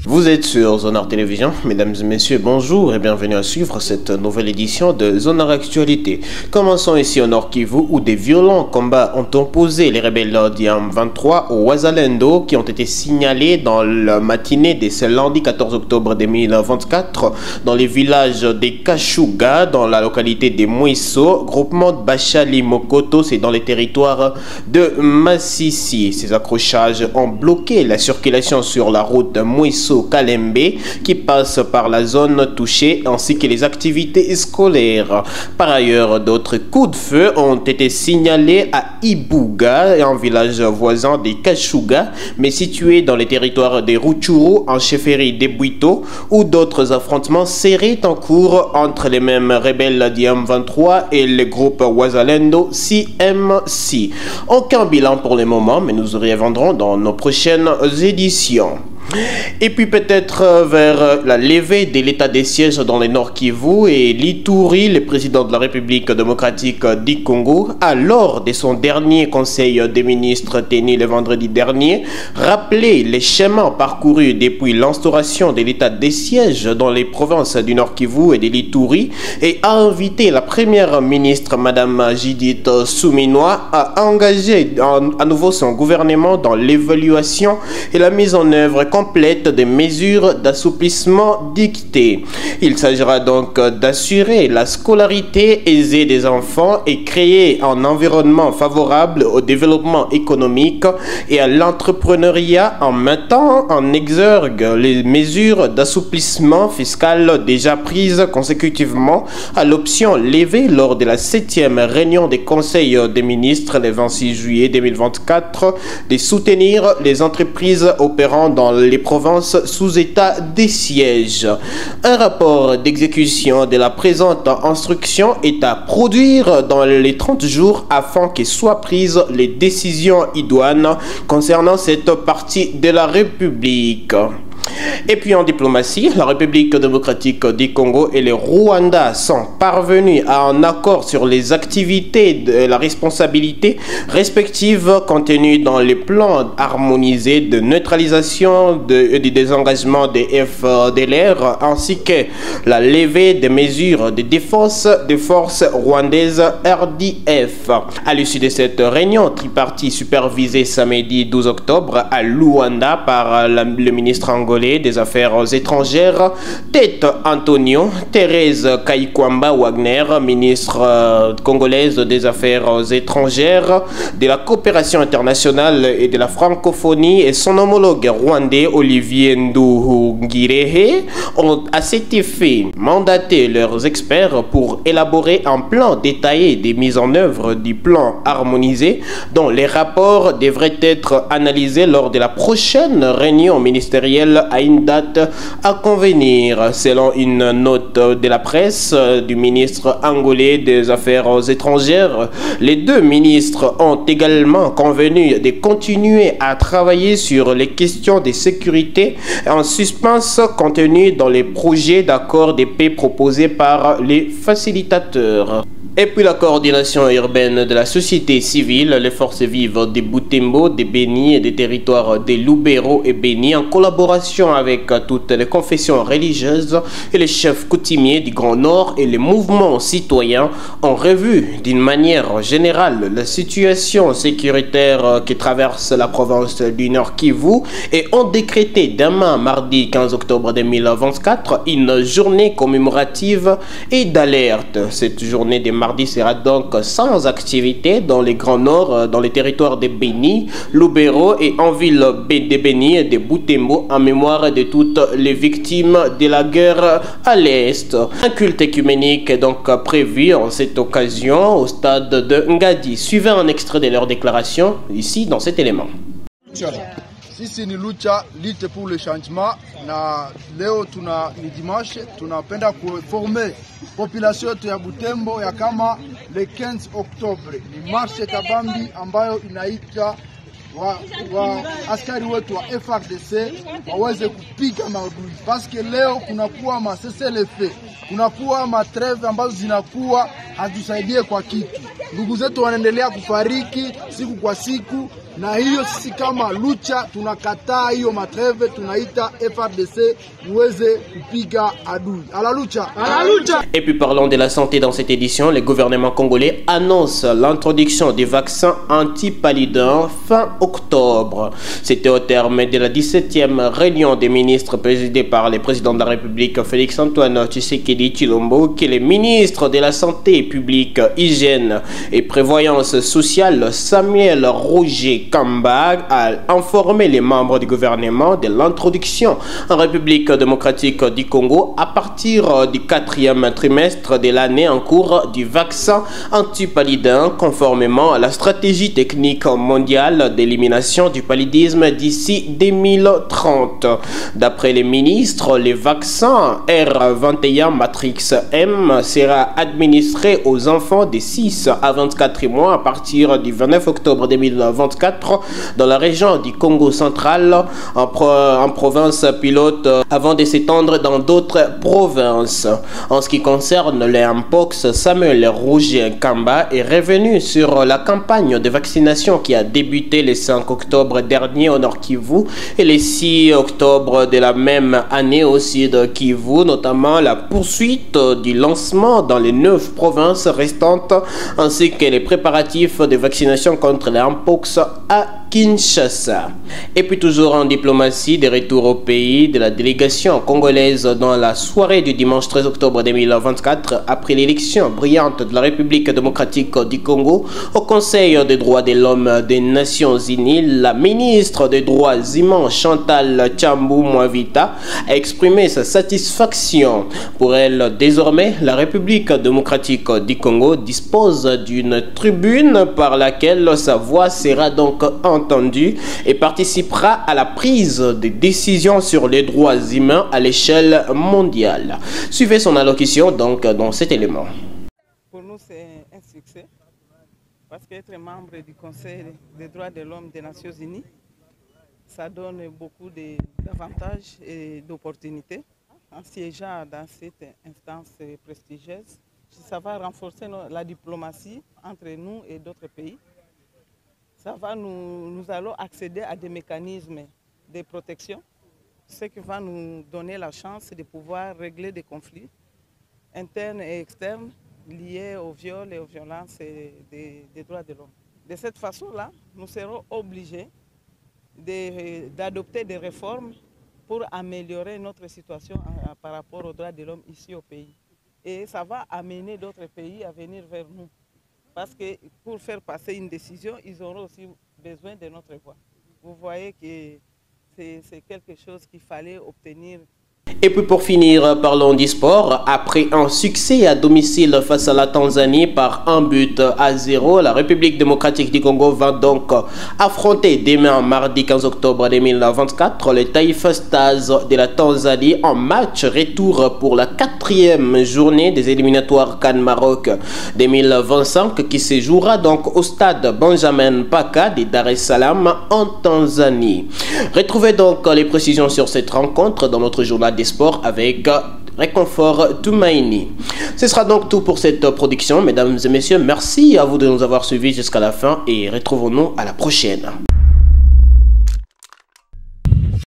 Vous êtes sur Zonard Télévision, mesdames et messieurs, bonjour et bienvenue à suivre cette nouvelle édition de Zonard Actualité. Commençons ici au Nord Kivu où des violents combats ont opposé les rebelles d'Iam 23 au Wazalendo qui ont été signalés dans la matinée de ce lundi 14 octobre 2024 dans les villages des Kashuga, dans la localité de Mwiso, groupement de Bachali Mokoto, c'est dans les territoires de Massissi. Ces accrochages ont bloqué la circulation sur la route de Mwiso Kalembe qui passe par la zone touchée ainsi que les activités scolaires. Par ailleurs, d'autres coups de feu ont été signalés à Ibuga, un village voisin des Kashuga, mais situé dans les territoires des Rutshuru en chefferie des Bwito, où d'autres affrontements serrés en cours entre les mêmes rebelles d'Iam 23 et le groupe Wazalendo CMC. Aucun bilan pour le moment, mais nous y reviendrons dans nos prochaines éditions. Et puis peut-être vers la levée de l'état des sièges dans le Nord Kivu et l'Ituri, le président de la République démocratique du Congo, lors de son dernier conseil des ministres tenu le vendredi dernier, rappelé les chemins parcourus depuis l'instauration de l'état des sièges dans les provinces du Nord Kivu et de l'Ituri et a invité la première ministre, Madame Judith Suminwa, à engager à nouveau son gouvernement dans l'évaluation et la mise en œuvre complète des mesures d'assouplissement dictées. Il s'agira donc d'assurer la scolarité aisée des enfants et créer un environnement favorable au développement économique et à l'entrepreneuriat en mettant en exergue les mesures d'assouplissement fiscal déjà prises consécutivement à l'option levée lors de la 7e réunion des conseils des ministres le 26 juillet 2024 de soutenir les entreprises opérant dans les provinces sous état de siège. Un rapport d'exécution de la présente instruction est à produire dans les 30 jours afin que soient prises les décisions idoines concernant cette partie de la République. Et puis en diplomatie, la République démocratique du Congo et le Rwanda sont parvenus à un accord sur les activités de la responsabilité respective contenues dans les plans harmonisés de neutralisation du désengagement des FDLR ainsi que la levée des mesures de défense des forces rwandaises RDF. À l'issue de cette réunion tripartite supervisée samedi 12 octobre à Luanda par le ministre angolais des Affaires étrangères, Tete Antonio, Thérèse Kaikwamba Wagner, ministre congolaise des Affaires étrangères, de la coopération internationale et de la francophonie et son homologue rwandais Olivier Nduhungirehe ont à cet effet mandaté leurs experts pour élaborer un plan détaillé des mises en œuvre du plan harmonisé dont les rapports devraient être analysés lors de la prochaine réunion ministérielle à une date à convenir. Selon une note de la presse du ministre angolais des Affaires étrangères, les deux ministres ont également convenu de continuer à travailler sur les questions de sécurité en suspens contenues dans les projets d'accord de paix proposés par les facilitateurs. Et puis la coordination urbaine de la société civile, les forces vives de Butembo, de Beni et des territoires de Lubero et Beni, en collaboration avec toutes les confessions religieuses et les chefs coutumiers du Grand Nord et les mouvements citoyens, ont revu d'une manière générale la situation sécuritaire qui traverse la province du Nord Kivu et ont décrété demain, mardi 15 octobre 2024, une journée commémorative et d'alerte. Cette journée des mardi sera donc sans activité dans les Grands Nord, dans les territoires de Beni, Lubero et en ville de Beni et de Butembo en mémoire de toutes les victimes de la guerre à l'Est. Un culte écuménique est donc prévu en cette occasion au stade de Ngadi. Suivez un extrait de leur déclaration ici dans cet élément. Sisi ni lucha lite pour le changement na leo ni dimanche tunapenda kuformer population yetu ya Butembo ya kama le 15 Oktobre ni marche kabambi ambayo inaita wa askari wetu wa FARDC waweze kupiga maadui paske leo kunakuwa maseselefe, kunakuwa matreve ambazo zinakuwa hatusaidie kwa kitu. Ndugu zetu wanaendelea kufariki siku kwa siku na hiyo sisi kama Lucha tunakataa hiyo matreve, tunaita FARDC muweze kupiga adui. À la lucha. À la lucha. Et puis parlons de la santé dans cette édition. Le gouvernement congolais annonce l'introduction des vaccins anti-paludisme fin octobre. C'était au terme de la 17e réunion des ministres présidée par le président de la République Félix-Antoine Tshisekedi Tshilombo, que les ministres de la Santé publique, Hygiène et Prévoyance sociale Samuel Roger Kamba a informé les membres du gouvernement de l'introduction en République démocratique du Congo à partir du 4e trimestre de l'année en cours du vaccin anti-paludisme conformément à la stratégie technique mondiale d'élimination du paludisme d'ici 2030. D'après les ministres, le vaccin R21 Matrix M sera administré aux enfants de 6 à 24 mois à partir du 29 octobre 2024 dans la région du Congo central en province pilote avant de s'étendre dans d'autres provinces. En ce qui concerne les Mpox, Samuel Roger Kamba est revenu sur la campagne de vaccination qui a débuté le 5 octobre dernier au Nord Kivu et le 6 octobre de la même année au Sud Kivu, notamment la poursuite du lancement dans les 9 provinces restantes ainsi que les préparatifs de vaccination contre les Mpox à Kinshasa. Et puis toujours en diplomatie, de retour au pays de la délégation congolaise dans la soirée du dimanche 13 octobre 2024 après l'élection brillante de la République démocratique du Congo au Conseil des droits de l'homme des Nations Unies, la ministre des droits humains Chantal Tshambou Mwavita a exprimé sa satisfaction. Pour elle, désormais, la République démocratique du Congo dispose d'une tribune par laquelle sa voix sera donc entendue et participera à la prise de décisions sur les droits humains à l'échelle mondiale. Suivez son allocution donc dans cet élément. Pour nous, c'est un succès parce qu'être membre du Conseil des droits de l'homme des Nations Unies, ça donne beaucoup d'avantages et d'opportunités. En siégeant dans cette instance prestigieuse, ça va renforcer la diplomatie entre nous et d'autres pays. Nous allons accéder à des mécanismes de protection, ce qui va nous donner la chance de pouvoir régler des conflits internes et externes liés au viol et aux violences des droits de l'homme. De cette façon-là, nous serons obligés d'adopter des réformes pour améliorer notre situation par rapport aux droits de l'homme ici au pays. Et ça va amener d'autres pays à venir vers nous. Parce que pour faire passer une décision, ils auront aussi besoin de notre voix. Vous voyez que c'est quelque chose qu'il fallait obtenir. Et puis pour finir, parlons du sport. Après un succès à domicile face à la Tanzanie par 1-0, la République démocratique du Congo va donc affronter demain, mardi 15 octobre 2024, les Taifa Stars de la Tanzanie en match retour pour la 4e journée des éliminatoires CAN Maroc 2025 qui se jouera donc au stade Benjamin Paka de Dar es Salaam en Tanzanie. Retrouvez donc les précisions sur cette rencontre dans notre journal des sports avec Réconfort Toumaini. Ce sera donc tout pour cette production. Mesdames et messieurs, merci à vous de nous avoir suivis jusqu'à la fin et retrouvons-nous à la prochaine.